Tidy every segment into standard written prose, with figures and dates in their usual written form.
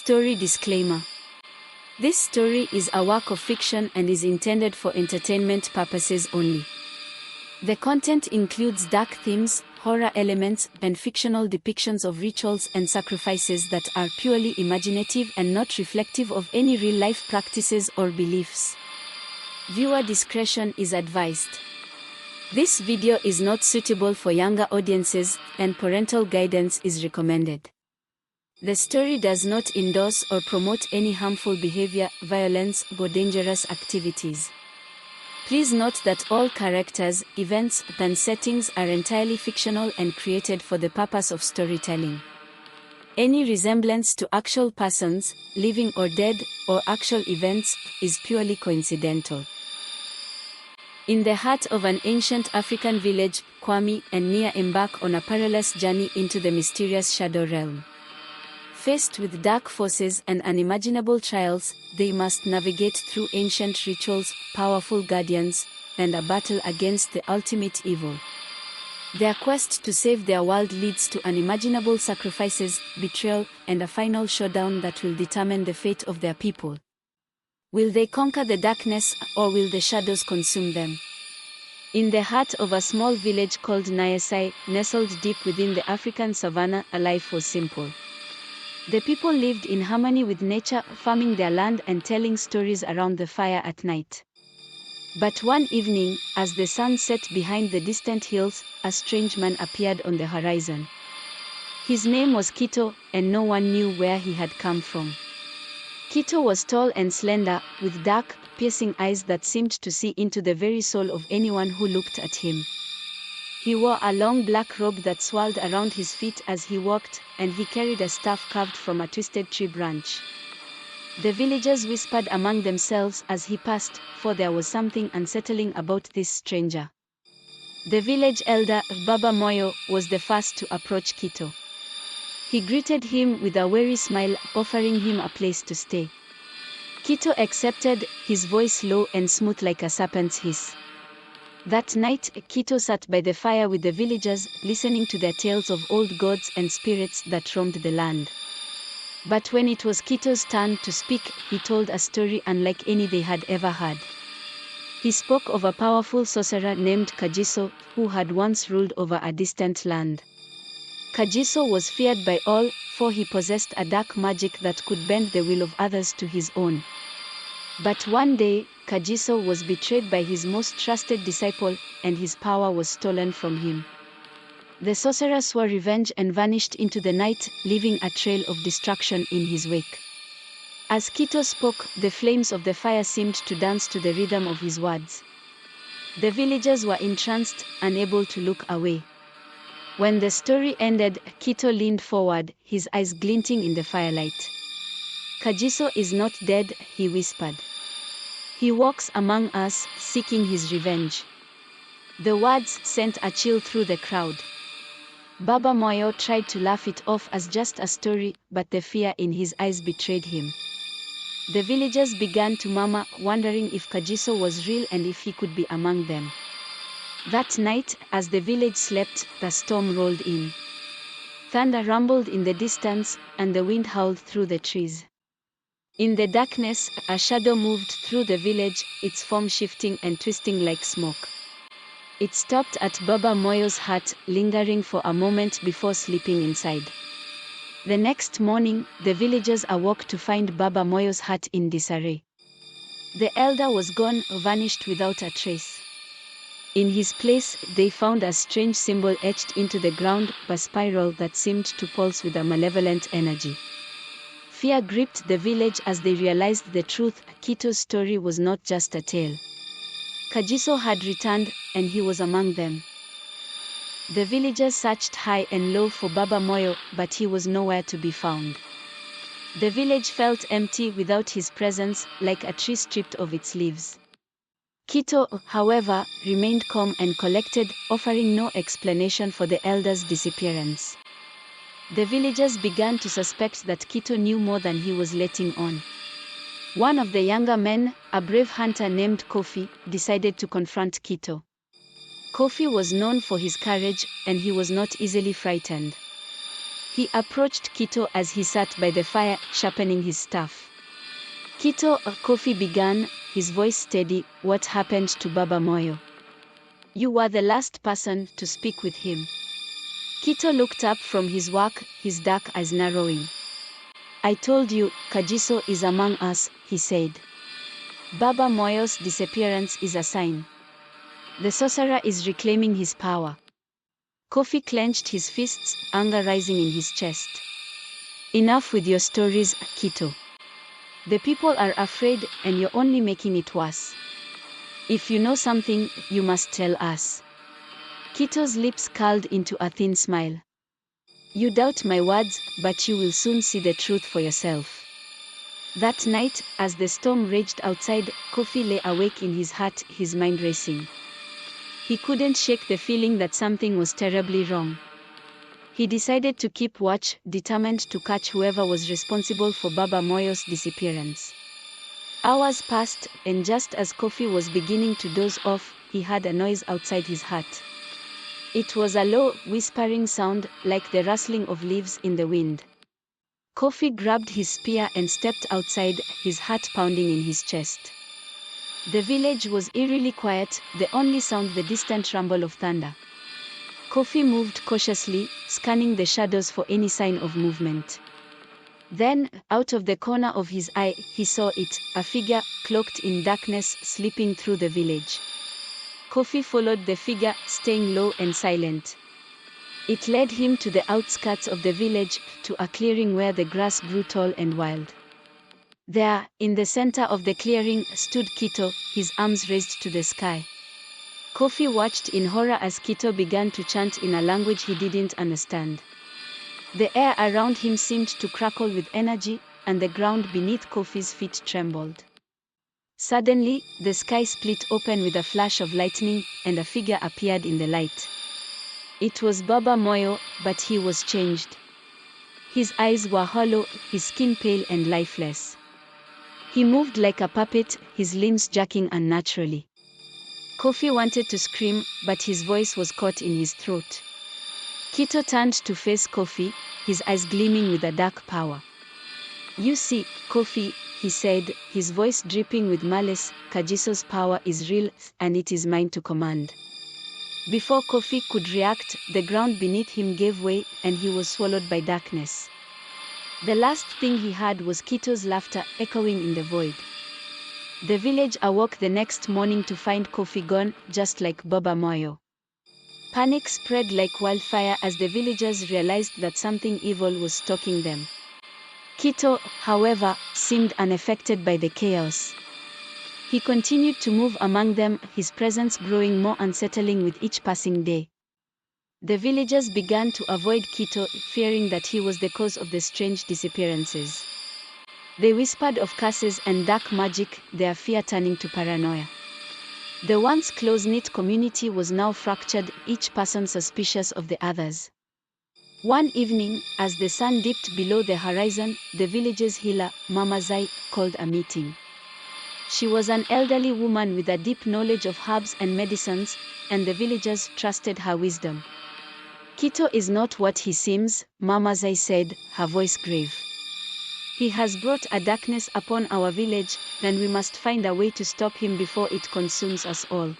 Story disclaimer. This story is a work of fiction and is intended for entertainment purposes only. The content includes dark themes, horror elements, and fictional depictions of rituals and sacrifices that are purely imaginative and not reflective of any real-life practices or beliefs. Viewer discretion is advised. This video is not suitable for younger audiences, and parental guidance is recommended. The story does not endorse or promote any harmful behavior, violence, or dangerous activities. Please note that all characters, events, and settings are entirely fictional and created for the purpose of storytelling. Any resemblance to actual persons, living or dead, or actual events, is purely coincidental. In the heart of an ancient African village, Kwame and Nia embark on a perilous journey into the mysterious shadow realm. Faced with dark forces and unimaginable trials, they must navigate through ancient rituals, powerful guardians, and a battle against the ultimate evil. Their quest to save their world leads to unimaginable sacrifices, betrayal, and a final showdown that will determine the fate of their people. Will they conquer the darkness, or will the shadows consume them? In the heart of a small village called Niasai, nestled deep within the African savanna, a life was simple. The people lived in harmony with nature, farming their land and telling stories around the fire at night. But one evening, as the sun set behind the distant hills, a strange man appeared on the horizon. His name was Kito, and no one knew where he had come from. Kito was tall and slender, with dark, piercing eyes that seemed to see into the very soul of anyone who looked at him. He wore a long black robe that swirled around his feet as he walked, and he carried a staff carved from a twisted tree branch. The villagers whispered among themselves as he passed, for there was something unsettling about this stranger. The village elder, Baba Moyo, was the first to approach Kito. He greeted him with a weary smile, offering him a place to stay. Kito accepted, his voice low and smooth like a serpent's hiss. That night, Kito sat by the fire with the villagers, listening to their tales of old gods and spirits that roamed the land. But when it was Kito's turn to speak, he told a story unlike any they had ever heard. He spoke of a powerful sorcerer named Kagiso, who had once ruled over a distant land. Kagiso was feared by all, for he possessed a dark magic that could bend the will of others to his own. But one day, Kagiso was betrayed by his most trusted disciple, and his power was stolen from him. The sorcerer swore revenge and vanished into the night, leaving a trail of destruction in his wake. As Kito spoke, the flames of the fire seemed to dance to the rhythm of his words. The villagers were entranced, unable to look away. When the story ended, Kito leaned forward, his eyes glinting in the firelight. Kagiso is not dead, he whispered. He walks among us, seeking his revenge. The words sent a chill through the crowd. Baba Moyo tried to laugh it off as just a story, but the fear in his eyes betrayed him. The villagers began to murmur, wondering if Kagiso was real and if he could be among them. That night, as the village slept, the storm rolled in. Thunder rumbled in the distance, and the wind howled through the trees. In the darkness, a shadow moved through the village, its form shifting and twisting like smoke. It stopped at Baba Moyo's hut, lingering for a moment before slipping inside. The next morning, the villagers awoke to find Baba Moyo's hut in disarray. The elder was gone, vanished without a trace. In his place, they found a strange symbol etched into the ground, a spiral that seemed to pulse with a malevolent energy. Fear gripped the village as they realized the truth. Kito's story was not just a tale. Kagiso had returned, and he was among them. The villagers searched high and low for Baba Moyo, but he was nowhere to be found. The village felt empty without his presence, like a tree stripped of its leaves. Kito, however, remained calm and collected, offering no explanation for the elder's disappearance. The villagers began to suspect that Kito knew more than he was letting on. One of the younger men, a brave hunter named Kofi, decided to confront Kito. Kofi was known for his courage, and he was not easily frightened. He approached Kito as he sat by the fire, sharpening his staff. Kito, Kofi began, his voice steady, what happened to Baba Moyo? You were the last person to speak with him. Kito looked up from his work, his dark eyes narrowing. I told you, Kagiso is among us, he said. Baba Moyo's disappearance is a sign. The sorcerer is reclaiming his power. Kofi clenched his fists, anger rising in his chest. Enough with your stories, Kito. The people are afraid, and you're only making it worse. If you know something, you must tell us. Kito's lips curled into a thin smile. You doubt my words, but you will soon see the truth for yourself. That night, as the storm raged outside, Kofi lay awake in his hut, his mind racing. He couldn't shake the feeling that something was terribly wrong. He decided to keep watch, determined to catch whoever was responsible for Baba Moyo's disappearance. Hours passed, and just as Kofi was beginning to doze off, he heard a noise outside his hut. It was a low, whispering sound, like the rustling of leaves in the wind. Kofi grabbed his spear and stepped outside, his heart pounding in his chest. The village was eerily quiet, the only sound the distant rumble of thunder. Kofi moved cautiously, scanning the shadows for any sign of movement. Then, out of the corner of his eye, he saw it, a figure, cloaked in darkness, slipping through the village. Kofi followed the figure, staying low and silent. It led him to the outskirts of the village, to a clearing where the grass grew tall and wild. There, in the center of the clearing, stood Kito, his arms raised to the sky. Kofi watched in horror as Kito began to chant in a language he didn't understand. The air around him seemed to crackle with energy, and the ground beneath Kofi's feet trembled. Suddenly, the sky split open with a flash of lightning, and a figure appeared in the light. It was Baba Moyo, but he was changed. His eyes were hollow, his skin pale and lifeless. He moved like a puppet, his limbs jerking unnaturally. Kofi wanted to scream, but his voice was caught in his throat. Kito turned to face Kofi, his eyes gleaming with a dark power. You see, Kofi, he said, his voice dripping with malice, Kagiso's power is real, and it is mine to command. Before Kofi could react, the ground beneath him gave way, and he was swallowed by darkness. The last thing he heard was Kito's laughter echoing in the void. The village awoke the next morning to find Kofi gone, just like Baba Moyo. Panic spread like wildfire as the villagers realized that something evil was stalking them. Kito, however, seemed unaffected by the chaos. He continued to move among them, his presence growing more unsettling with each passing day. The villagers began to avoid Kito, fearing that he was the cause of the strange disappearances. They whispered of curses and dark magic, their fear turning to paranoia. The once close-knit community was now fractured, each person suspicious of the others. One evening, as the sun dipped below the horizon, the village's healer, Mama Zai, called a meeting. She was an elderly woman with a deep knowledge of herbs and medicines, and the villagers trusted her wisdom. Kito is not what he seems, Mama Zai said, her voice grave. He has brought a darkness upon our village, and we must find a way to stop him before it consumes us all.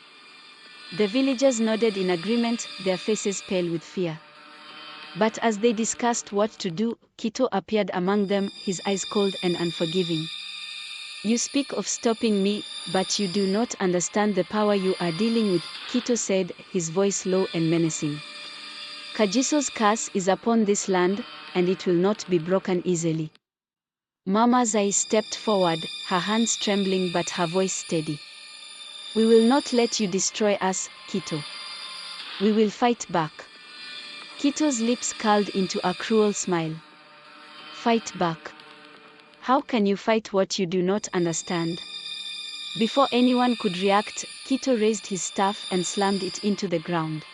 The villagers nodded in agreement, their faces pale with fear. But as they discussed what to do, Kito appeared among them, his eyes cold and unforgiving. You speak of stopping me, but you do not understand the power you are dealing with, Kito said, his voice low and menacing. Kagiso's curse is upon this land, and it will not be broken easily. Mama Zai stepped forward, her hands trembling but her voice steady. We will not let you destroy us, Kito. We will fight back. Kito's lips curled into a cruel smile. Fight back. How can you fight what you do not understand? Before anyone could react, Kito raised his staff and slammed it into the ground.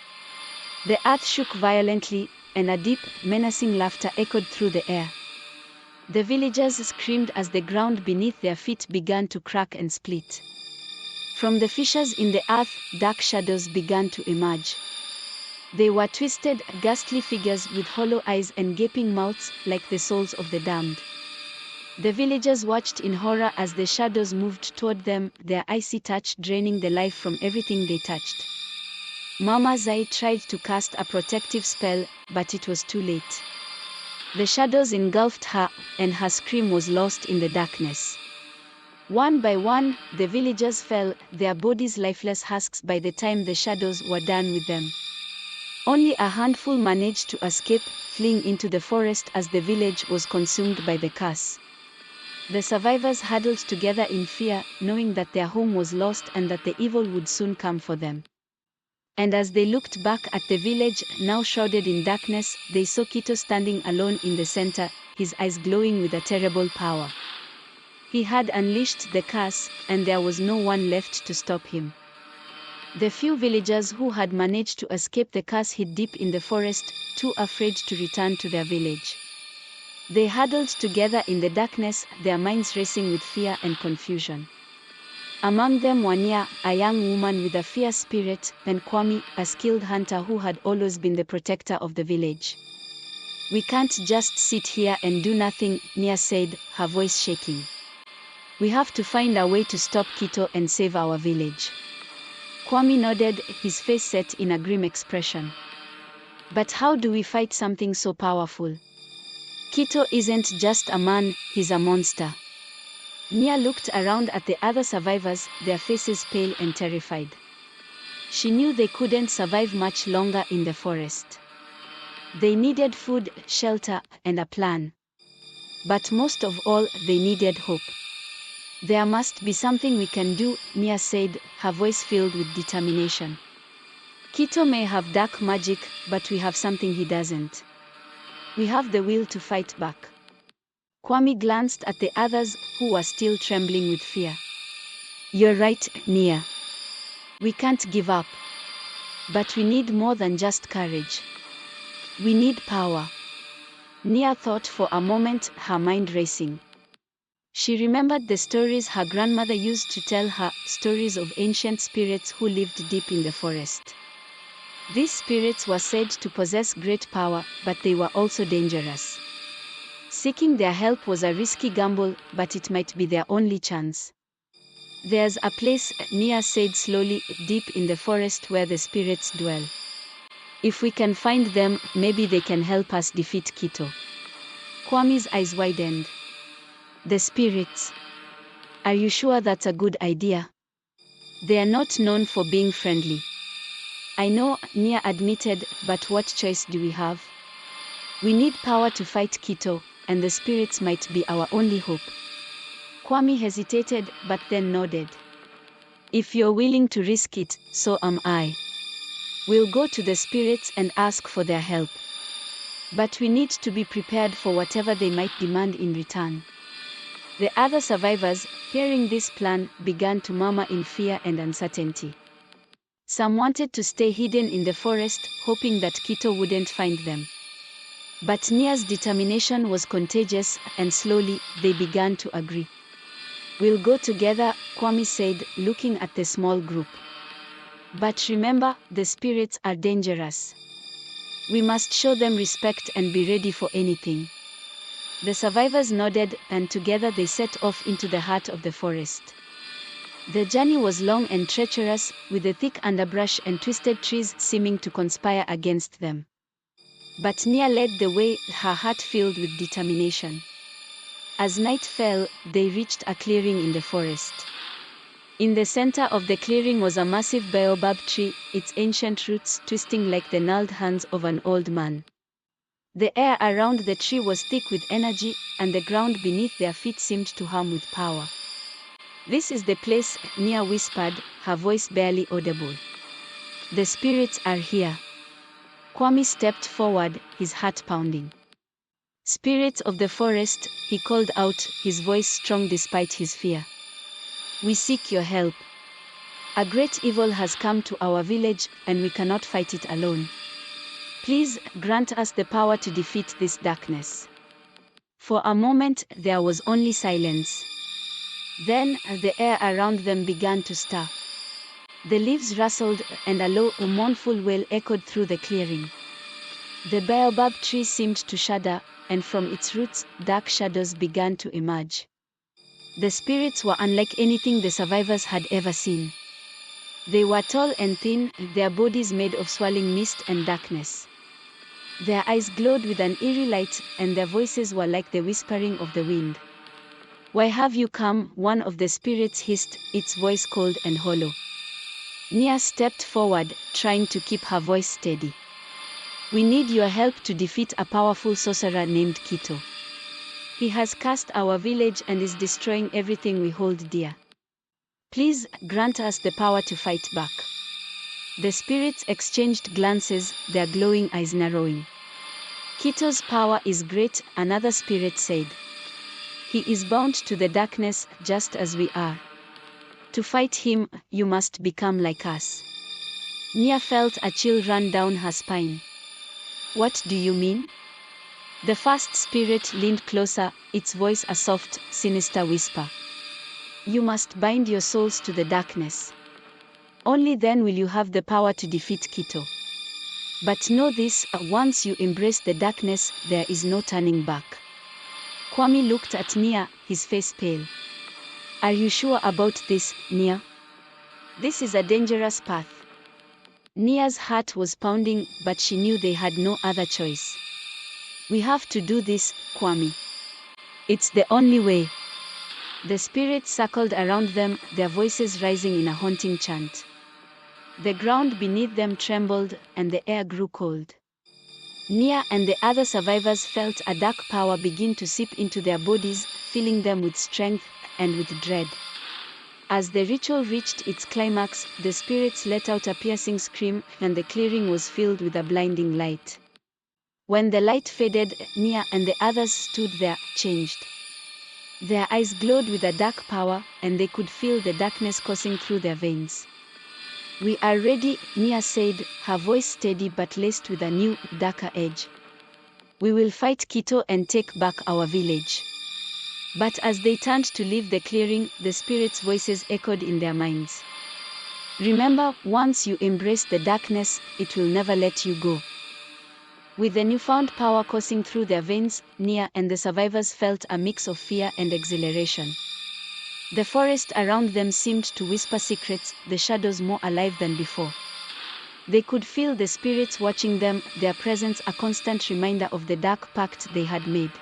The earth shook violently, and a deep, menacing laughter echoed through the air. The villagers screamed as the ground beneath their feet began to crack and split. From the fissures in the earth, dark shadows began to emerge. They were twisted, ghastly figures with hollow eyes and gaping mouths like the souls of the damned. The villagers watched in horror as the shadows moved toward them, their icy touch draining the life from everything they touched. Mama Zai tried to cast a protective spell, but it was too late. The shadows engulfed her, and her scream was lost in the darkness. One by one, the villagers fell, their bodies lifeless husks by the time the shadows were done with them. Only a handful managed to escape, fleeing into the forest as the village was consumed by the curse. The survivors huddled together in fear, knowing that their home was lost and that the evil would soon come for them. And as they looked back at the village, now shrouded in darkness, they saw Kito standing alone in the center, his eyes glowing with a terrible power. He had unleashed the curse, and there was no one left to stop him. The few villagers who had managed to escape the curse hid deep in the forest, too afraid to return to their village. They huddled together in the darkness, their minds racing with fear and confusion. Among them were Nia, a young woman with a fierce spirit, and Kwame, a skilled hunter who had always been the protector of the village. "We can't just sit here and do nothing," Nia said, her voice shaking. "We have to find a way to stop Kito and save our village." Kwame nodded, his face set in a grim expression. "But how do we fight something so powerful? Kito isn't just a man, he's a monster." Nia looked around at the other survivors, their faces pale and terrified. She knew they couldn't survive much longer in the forest. They needed food, shelter, and a plan. But most of all, they needed hope. "There must be something we can do," Nia said, her voice filled with determination. "Kito may have dark magic, but we have something he doesn't. We have the will to fight back." Kwame glanced at the others, who were still trembling with fear. "You're right, Nia. We can't give up. But we need more than just courage. We need power." Nia thought for a moment, her mind racing. She remembered the stories her grandmother used to tell her, stories of ancient spirits who lived deep in the forest. These spirits were said to possess great power, but they were also dangerous. Seeking their help was a risky gamble, but it might be their only chance. "There's a place," Nia said slowly, "deep in the forest where the spirits dwell. If we can find them, maybe they can help us defeat Kito." Kwame's eyes widened. "The spirits? Are you sure that's a good idea? They are not known for being friendly." "I know," Nia admitted, "but what choice do we have? We need power to fight Kito, and the spirits might be our only hope." Kwame hesitated, but then nodded. "If you're willing to risk it, so am I. We'll go to the spirits and ask for their help. But we need to be prepared for whatever they might demand in return." The other survivors, hearing this plan, began to murmur in fear and uncertainty. Some wanted to stay hidden in the forest, hoping that Kito wouldn't find them. But Nia's determination was contagious, and slowly, they began to agree. "We'll go together," Kwame said, looking at the small group. "But remember, the spirits are dangerous. We must show them respect and be ready for anything." The survivors nodded, and together they set off into the heart of the forest. The journey was long and treacherous, with the thick underbrush and twisted trees seeming to conspire against them. But Nia led the way, her heart filled with determination. As night fell, they reached a clearing in the forest. In the center of the clearing was a massive baobab tree, its ancient roots twisting like the gnarled hands of an old man. The air around the tree was thick with energy, and the ground beneath their feet seemed to hum with power. "This is the place," Nia whispered, her voice barely audible. "The spirits are here." Kwame stepped forward, his heart pounding. "Spirits of the forest," he called out, his voice strong despite his fear. "We seek your help. A great evil has come to our village, and we cannot fight it alone. Please, grant us the power to defeat this darkness." For a moment, there was only silence. Then, the air around them began to stir. The leaves rustled, and a low, mournful wail echoed through the clearing. The baobab tree seemed to shudder, and from its roots, dark shadows began to emerge. The spirits were unlike anything the survivors had ever seen. They were tall and thin, their bodies made of swirling mist and darkness. Their eyes glowed with an eerie light, and their voices were like the whispering of the wind. "Why have you come?" one of the spirits hissed, its voice cold and hollow. Nia stepped forward, trying to keep her voice steady. "We need your help to defeat a powerful sorcerer named Kito. He has cursed our village and is destroying everything we hold dear. Please, grant us the power to fight back." The spirits exchanged glances, their glowing eyes narrowing. "Kito's power is great," another spirit said. "He is bound to the darkness, just as we are. To fight him, you must become like us." Nia felt a chill run down her spine. "What do you mean?" The first spirit leaned closer, its voice a soft, sinister whisper. "You must bind your souls to the darkness. Only then will you have the power to defeat Kito. But know this, once you embrace the darkness, there is no turning back." Kwame looked at Nia, his face pale. "Are you sure about this, Nia? This is a dangerous path." Nia's heart was pounding, but she knew they had no other choice. "We have to do this, Kwame. It's the only way." The spirits circled around them, their voices rising in a haunting chant. The ground beneath them trembled, and the air grew cold. Nia and the other survivors felt a dark power begin to seep into their bodies, filling them with strength and with dread. As the ritual reached its climax, the spirits let out a piercing scream, and the clearing was filled with a blinding light. When the light faded, Nia and the others stood there, changed. Their eyes glowed with a dark power, and they could feel the darkness coursing through their veins. "We are ready," Nia said, her voice steady but laced with a new, darker edge. "We will fight Kito and take back our village." But as they turned to leave the clearing, the spirits' voices echoed in their minds. "Remember, once you embrace the darkness, it will never let you go." With the newfound power coursing through their veins, Nia and the survivors felt a mix of fear and exhilaration. The forest around them seemed to whisper secrets, the shadows more alive than before. They could feel the spirits watching them, their presence a constant reminder of the dark pact they had made.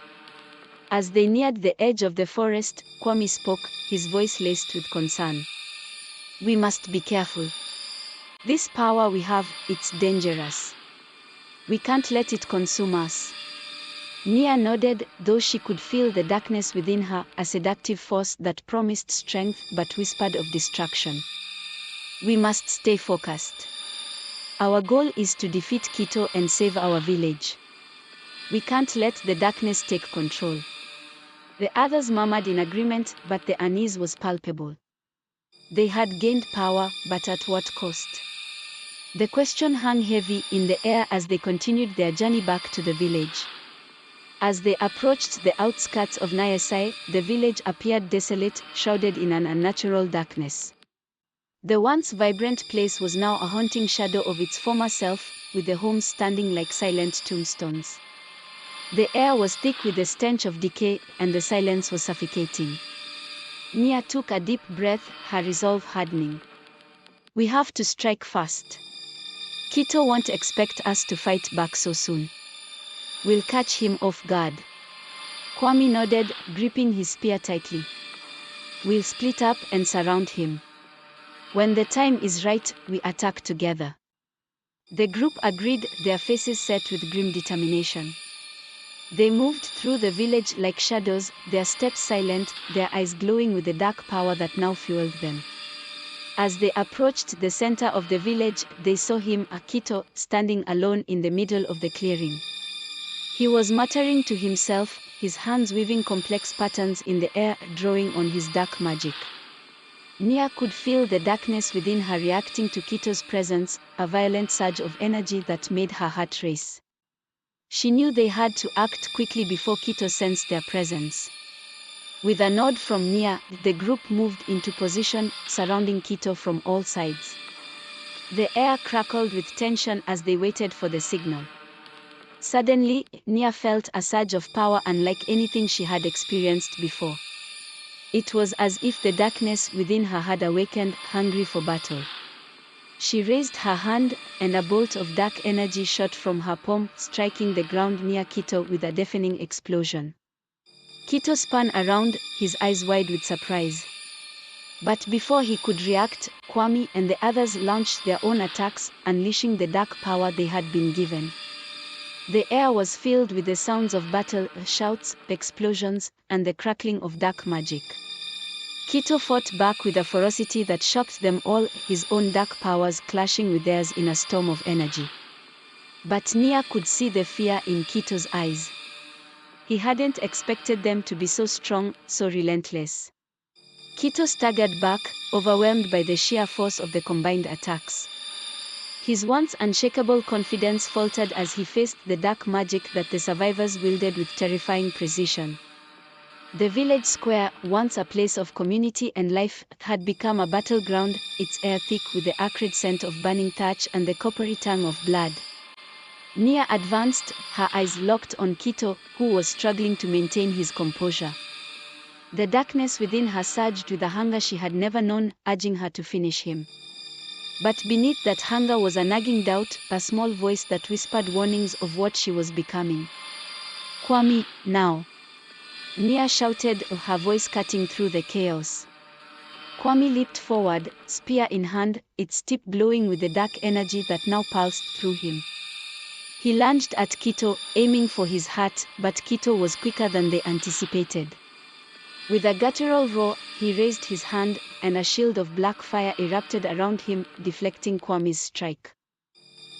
As they neared the edge of the forest, Kwame spoke, his voice laced with concern. "We must be careful. This power we have, it's dangerous. We can't let it consume us." Nia nodded, though she could feel the darkness within her, a seductive force that promised strength but whispered of destruction. "We must stay focused. Our goal is to defeat Kito and save our village. We can't let the darkness take control." The others murmured in agreement, but the unease was palpable. They had gained power, but at what cost? The question hung heavy in the air as they continued their journey back to the village. As they approached the outskirts of Niasai, the village appeared desolate, shrouded in an unnatural darkness. The once vibrant place was now a haunting shadow of its former self, with the homes standing like silent tombstones. The air was thick with the stench of decay, and the silence was suffocating. Nia took a deep breath, her resolve hardening. "We have to strike fast. Kito won't expect us to fight back so soon. We'll catch him off guard." Kwame nodded, gripping his spear tightly. "We'll split up and surround him. When the time is right, we attack together." The group agreed, their faces set with grim determination. They moved through the village like shadows, their steps silent, their eyes glowing with the dark power that now fueled them. As they approached the center of the village, they saw him, Kito, standing alone in the middle of the clearing. He was muttering to himself, his hands weaving complex patterns in the air, drawing on his dark magic. Nia could feel the darkness within her reacting to Kito's presence, a violent surge of energy that made her heart race. She knew they had to act quickly before Kito sensed their presence. With a nod from Nia, the group moved into position, surrounding Kito from all sides. The air crackled with tension as they waited for the signal. Suddenly, Nia felt a surge of power unlike anything she had experienced before. It was as if the darkness within her had awakened, hungry for battle. She raised her hand, and a bolt of dark energy shot from her palm, striking the ground near Kito with a deafening explosion. Kito spun around, his eyes wide with surprise. But before he could react, Kwame and the others launched their own attacks, unleashing the dark power they had been given. The air was filled with the sounds of battle, shouts, explosions, and the crackling of dark magic. Kito fought back with a ferocity that shocked them all, his own dark powers clashing with theirs in a storm of energy. But Nia could see the fear in Kito's eyes. He hadn't expected them to be so strong, so relentless. Kito staggered back, overwhelmed by the sheer force of the combined attacks. His once unshakable confidence faltered as he faced the dark magic that the survivors wielded with terrifying precision. The village square, once a place of community and life, had become a battleground, its air thick with the acrid scent of burning thatch and the coppery tang of blood. Nia advanced, her eyes locked on Kito, who was struggling to maintain his composure. The darkness within her surged with a hunger she had never known, urging her to finish him. But beneath that hunger was a nagging doubt, a small voice that whispered warnings of what she was becoming. "Kwame, now!" Nia shouted, her voice cutting through the chaos. Kwame leaped forward, spear in hand, its tip glowing with the dark energy that now pulsed through him. He lunged at Kito, aiming for his heart, but Kito was quicker than they anticipated. With a guttural roar, he raised his hand, and a shield of black fire erupted around him, deflecting Kwame's strike.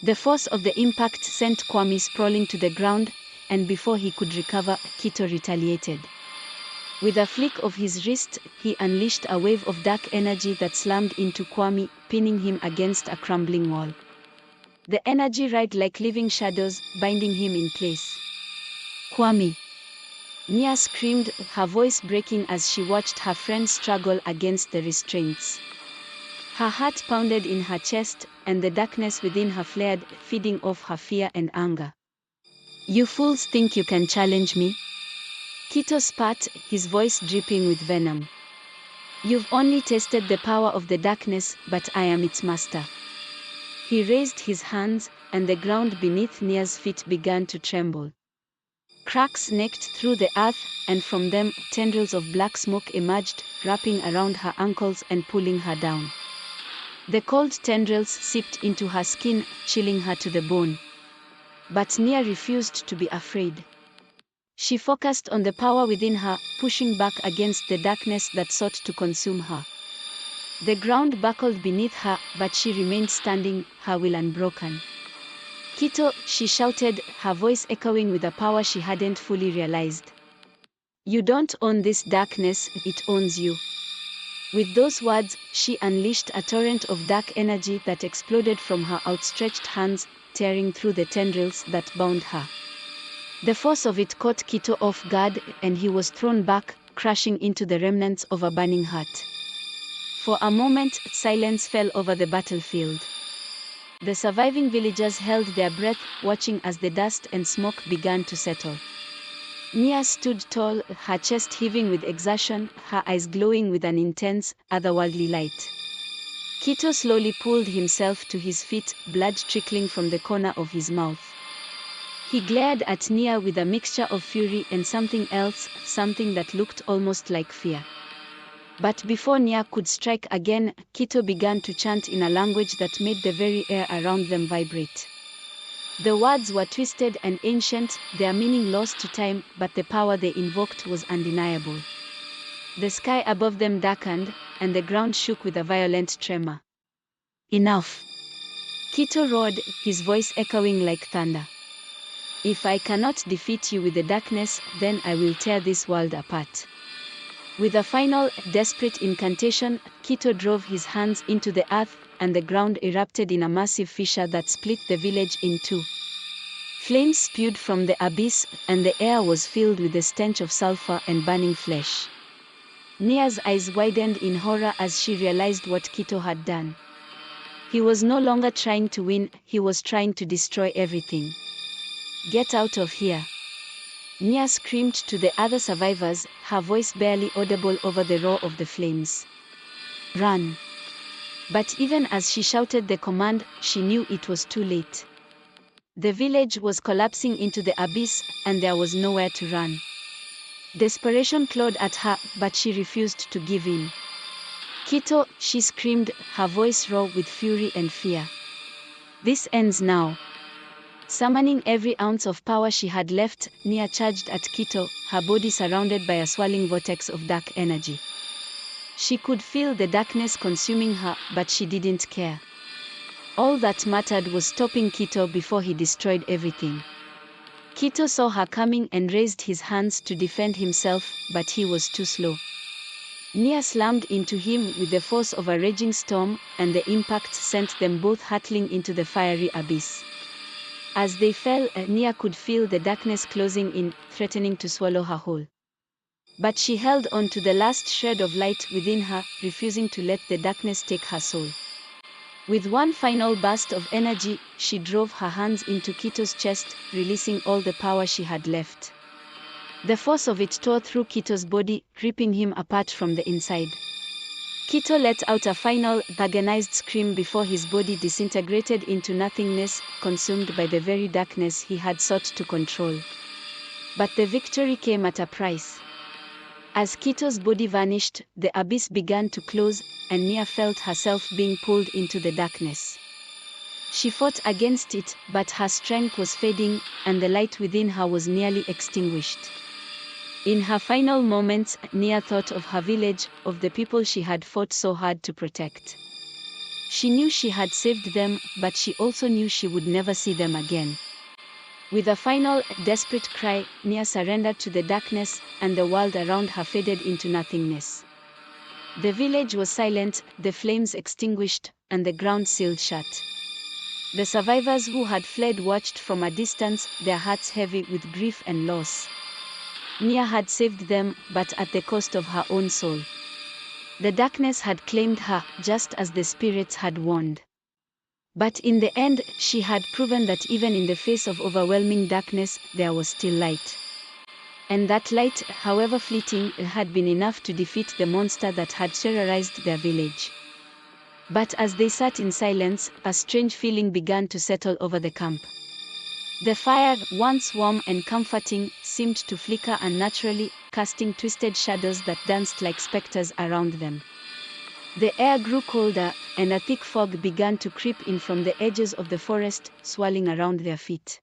The force of the impact sent Kwame sprawling to the ground, and before he could recover, Kito retaliated. With a flick of his wrist, he unleashed a wave of dark energy that slammed into Kwame, pinning him against a crumbling wall. The energy writhed like living shadows, binding him in place. "Kwame!" Nia screamed, her voice breaking as she watched her friend struggle against the restraints. Her heart pounded in her chest, and the darkness within her flared, feeding off her fear and anger. "You fools think you can challenge me?" Kito spat, his voice dripping with venom. "You've only tasted the power of the darkness, but I am its master." He raised his hands, and the ground beneath Nia's feet began to tremble. Cracks snaked through the earth, and from them, tendrils of black smoke emerged, wrapping around her ankles and pulling her down. The cold tendrils seeped into her skin, chilling her to the bone. But Nia refused to be afraid. She focused on the power within her, pushing back against the darkness that sought to consume her. The ground buckled beneath her, but she remained standing, her will unbroken. "Kito," she shouted, her voice echoing with a power she hadn't fully realized. "You don't own this darkness, it owns you." With those words, she unleashed a torrent of dark energy that exploded from her outstretched hands, tearing through the tendrils that bound her. The force of it caught Kito off guard, and he was thrown back, crashing into the remnants of a burning hut. For a moment, silence fell over the battlefield. The surviving villagers held their breath, watching as the dust and smoke began to settle. Nia stood tall, her chest heaving with exertion, her eyes glowing with an intense, otherworldly light. Kito slowly pulled himself to his feet, blood trickling from the corner of his mouth. He glared at Nia with a mixture of fury and something else, something that looked almost like fear. But before Nia could strike again, Kito began to chant in a language that made the very air around them vibrate. The words were twisted and ancient, their meaning lost to time, but the power they invoked was undeniable. The sky above them darkened, and the ground shook with a violent tremor. "Enough!" Kito roared, his voice echoing like thunder. "If I cannot defeat you with the darkness, then I will tear this world apart." With a final, desperate incantation, Kito drove his hands into the earth, and the ground erupted in a massive fissure that split the village in two. Flames spewed from the abyss, and the air was filled with the stench of sulfur and burning flesh. Nia's eyes widened in horror as she realized what Kito had done. He was no longer trying to win, he was trying to destroy everything. "Get out of here!" Nia screamed to the other survivors, her voice barely audible over the roar of the flames. "Run!" But even as she shouted the command, she knew it was too late. The village was collapsing into the abyss, and there was nowhere to run. Desperation clawed at her, but she refused to give in. "Kito," she screamed, her voice raw with fury and fear. "This ends now." Summoning every ounce of power she had left, Nia charged at Kito, her body surrounded by a swirling vortex of dark energy. She could feel the darkness consuming her, but she didn't care. All that mattered was stopping Kito before he destroyed everything. Kito saw her coming and raised his hands to defend himself, but he was too slow. Nia slammed into him with the force of a raging storm, and the impact sent them both hurtling into the fiery abyss. As they fell, Nia could feel the darkness closing in, threatening to swallow her whole. But she held on to the last shred of light within her, refusing to let the darkness take her soul. With one final burst of energy, she drove her hands into Kito's chest, releasing all the power she had left. The force of it tore through Kito's body, ripping him apart from the inside. Kito let out a final, agonized scream before his body disintegrated into nothingness, consumed by the very darkness he had sought to control. But the victory came at a price. As Kito's body vanished, the abyss began to close, and Nia felt herself being pulled into the darkness. She fought against it, but her strength was fading, and the light within her was nearly extinguished. In her final moments, Nia thought of her village, of the people she had fought so hard to protect. She knew she had saved them, but she also knew she would never see them again. With a final, desperate cry, Nia surrendered to the darkness, and the world around her faded into nothingness. The village was silent, the flames extinguished, and the ground sealed shut. The survivors who had fled watched from a distance, their hearts heavy with grief and loss. Nia had saved them, but at the cost of her own soul. The darkness had claimed her, just as the spirits had warned. But in the end, she had proven that even in the face of overwhelming darkness, there was still light. And that light, however fleeting, had been enough to defeat the monster that had terrorized their village. But as they sat in silence, a strange feeling began to settle over the camp. The fire, once warm and comforting, seemed to flicker unnaturally, casting twisted shadows that danced like specters around them. The air grew colder, and a thick fog began to creep in from the edges of the forest, swirling around their feet.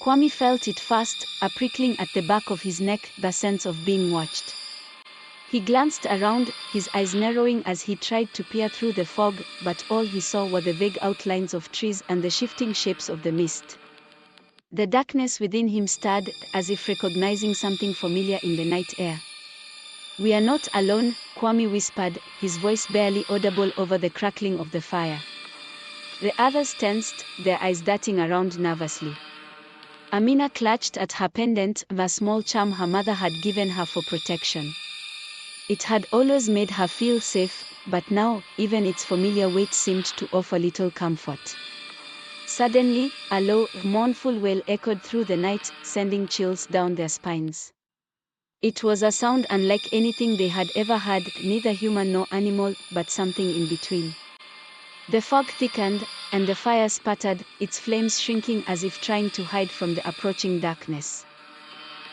Kwame felt it fast, a prickling at the back of his neck, the sense of being watched. He glanced around, his eyes narrowing as he tried to peer through the fog, but all he saw were the vague outlines of trees and the shifting shapes of the mist. The darkness within him stirred, as if recognizing something familiar in the night air. "We are not alone," Kwame whispered, his voice barely audible over the crackling of the fire. The others tensed, their eyes darting around nervously. Amina clutched at her pendant, the small charm her mother had given her for protection. It had always made her feel safe, but now, even its familiar weight seemed to offer little comfort. Suddenly, a low, mournful wail echoed through the night, sending chills down their spines. It was a sound unlike anything they had ever heard, neither human nor animal, but something in between. The fog thickened, and the fire sputtered, its flames shrinking as if trying to hide from the approaching darkness.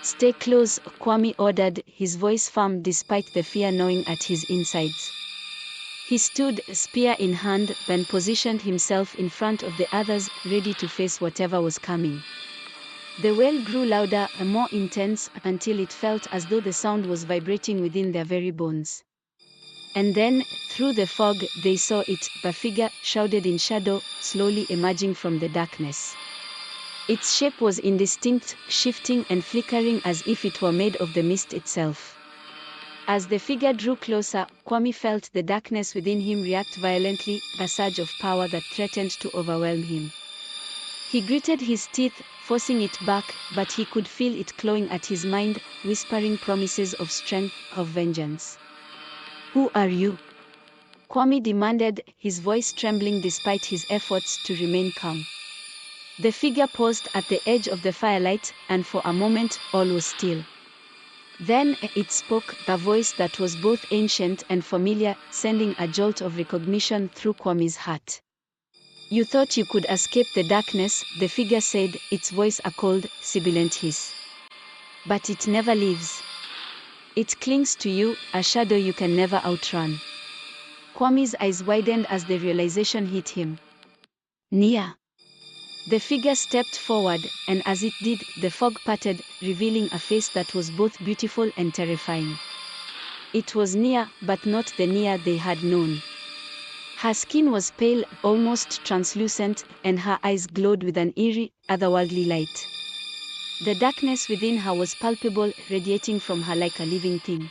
"Stay close," Kwame ordered, his voice firm despite the fear gnawing at his insides. He stood, spear in hand, then positioned himself in front of the others, ready to face whatever was coming. The wail grew louder and more intense, until it felt as though the sound was vibrating within their very bones. And then, through the fog, they saw it, a figure, shrouded in shadow, slowly emerging from the darkness. Its shape was indistinct, shifting and flickering as if it were made of the mist itself. As the figure drew closer, Kwame felt the darkness within him react violently, a surge of power that threatened to overwhelm him. He gritted his teeth, forcing it back, but he could feel it clawing at his mind, whispering promises of strength, of vengeance. "Who are you?" Kwame demanded, his voice trembling despite his efforts to remain calm. The figure paused at the edge of the firelight, and for a moment, all was still. Then it spoke, a voice that was both ancient and familiar, sending a jolt of recognition through Kwame's heart. "You thought you could escape the darkness," the figure said, its voice a cold, sibilant hiss. "But it never leaves. It clings to you, a shadow you can never outrun." Kwame's eyes widened as the realization hit him. "Nia." The figure stepped forward, and as it did, the fog parted, revealing a face that was both beautiful and terrifying. It was Nia, but not the Nia they had known. Her skin was pale, almost translucent, and her eyes glowed with an eerie, otherworldly light. The darkness within her was palpable, radiating from her like a living thing.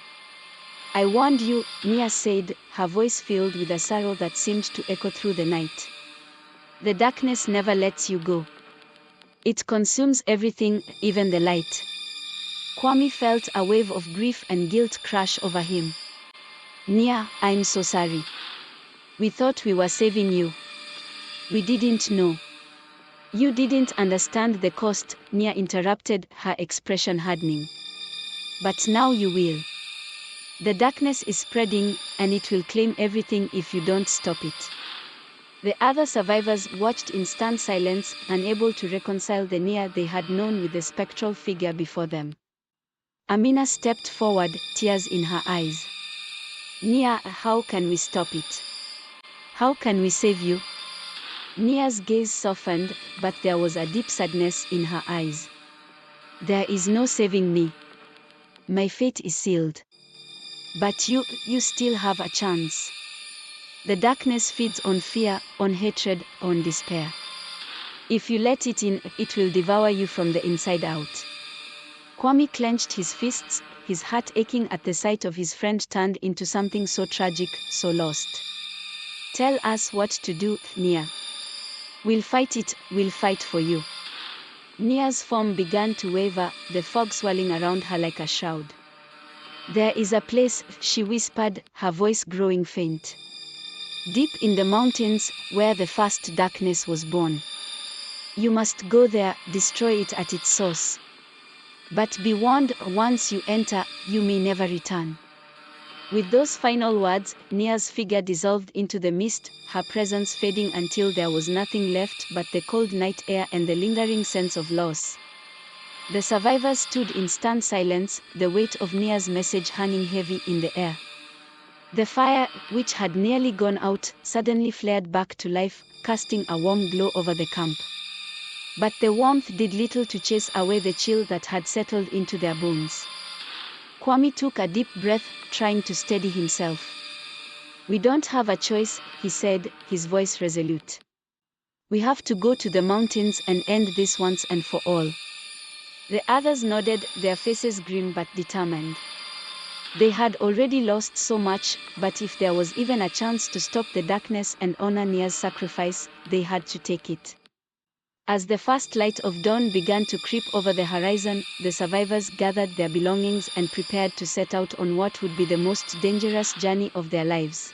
"I warned you," Nia said, her voice filled with a sorrow that seemed to echo through the night. "The darkness never lets you go. It consumes everything, even the light." Kwame felt a wave of grief and guilt crash over him. "Nia, I'm so sorry. We thought we were saving you. We didn't know." "You didn't understand the cost," Nia interrupted, her expression hardening. "But now you will. The darkness is spreading, and it will claim everything if you don't stop it." The other survivors watched in stunned silence, unable to reconcile the Nia they had known with the spectral figure before them. Amina stepped forward, tears in her eyes. "Nia, how can we stop it? How can we save you?" Nia's gaze softened, but there was a deep sadness in her eyes. "There is no saving me. My fate is sealed. But you still have a chance. The darkness feeds on fear, on hatred, on despair. If you let it in, it will devour you from the inside out." Kwame clenched his fists, his heart aching at the sight of his friend turned into something so tragic, so lost. "Tell us what to do, Nia. We'll fight it, we'll fight for you." Nia's form began to waver, the fog swirling around her like a shroud. "There is a place," she whispered, her voice growing faint. "Deep in the mountains, where the first darkness was born. You must go there, destroy it at its source. But be warned, once you enter, you may never return." With those final words, Nia's figure dissolved into the mist, her presence fading until there was nothing left but the cold night air and the lingering sense of loss. The survivors stood in stunned silence, the weight of Nia's message hanging heavy in the air. The fire, which had nearly gone out, suddenly flared back to life, casting a warm glow over the camp. But the warmth did little to chase away the chill that had settled into their bones. Kwame took a deep breath, trying to steady himself. "We don't have a choice," he said, his voice resolute. "We have to go to the mountains and end this once and for all." The others nodded, their faces grim but determined. They had already lost so much, but if there was even a chance to stop the darkness and honor Nia's sacrifice, they had to take it. As the first light of dawn began to creep over the horizon, the survivors gathered their belongings and prepared to set out on what would be the most dangerous journey of their lives.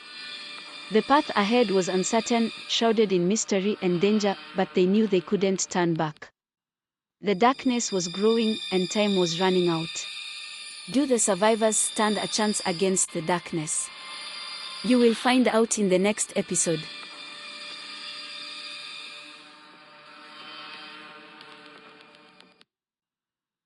The path ahead was uncertain, shrouded in mystery and danger, but they knew they couldn't turn back. The darkness was growing, and time was running out. Do the survivors stand a chance against the darkness? You will find out in the next episode.